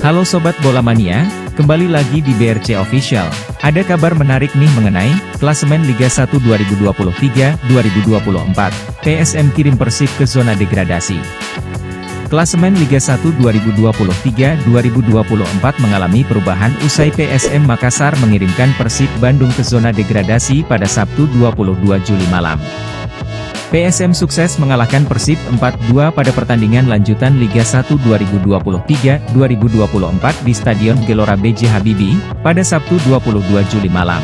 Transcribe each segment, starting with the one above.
Halo Sobat Bola Mania, kembali lagi di BRC Official. Ada kabar menarik nih mengenai klasemen Liga 1 2023-2024. PSM kirim Persib ke zona degradasi. Klasemen Liga 1 2023-2024 mengalami perubahan usai PSM Makassar mengirimkan Persib Bandung ke zona degradasi pada Sabtu 22 Juli malam. PSM sukses mengalahkan Persib 4-2 pada pertandingan lanjutan Liga 1 2023-2024 di Stadion Gelora B.J. Habibie, pada Sabtu 22 Juli malam.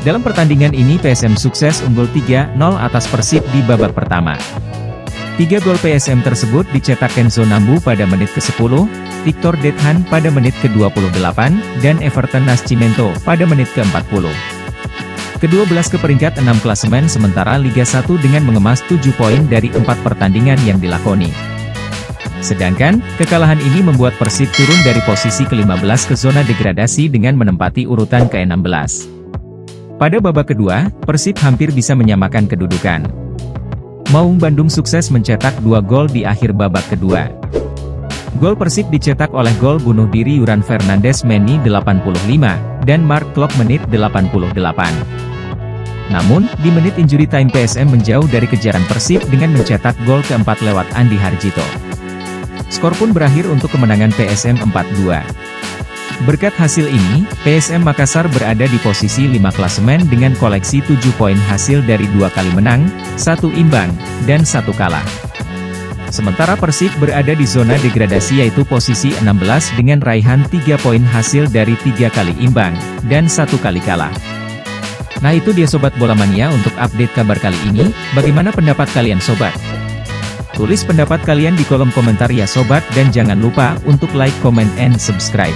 Dalam pertandingan ini PSM sukses unggul 3-0 atas Persib di babak pertama. 3 gol PSM tersebut dicetak Kenzo Nambu pada menit ke-10, Victor Dethan pada menit ke-28, dan Everton Nascimento pada menit ke-40. Ke-12 ke peringkat 6 klasemen sementara Liga 1 dengan mengemas 7 poin dari 4 pertandingan yang dilakoni. Sedangkan, kekalahan ini membuat Persib turun dari posisi ke-15 ke zona degradasi dengan menempati urutan ke-16. Pada babak kedua, Persib hampir bisa menyamakan kedudukan. Maung Bandung sukses mencetak 2 gol di akhir babak kedua. Gol Persib dicetak oleh gol bunuh diri Yuran Fernandes Meni 85, dan Mark Klok menit 88. Namun, di menit injury time PSM menjauh dari kejaran Persib dengan mencetak gol keempat lewat Andi Harjito. Skor pun berakhir untuk kemenangan PSM 4-2. Berkat hasil ini, PSM Makassar berada di posisi 5 klasemen dengan koleksi 7 poin hasil dari 2 kali menang, 1 imbang, dan 1 kalah. Sementara Persib berada di zona degradasi yaitu posisi 16 dengan raihan 3 poin hasil dari 3 kali imbang, dan 1 kali kalah. Nah itu dia Sobat Bola Mania untuk update kabar kali ini, bagaimana pendapat kalian Sobat? Tulis pendapat kalian di kolom komentar ya Sobat dan jangan lupa untuk like, comment, and subscribe.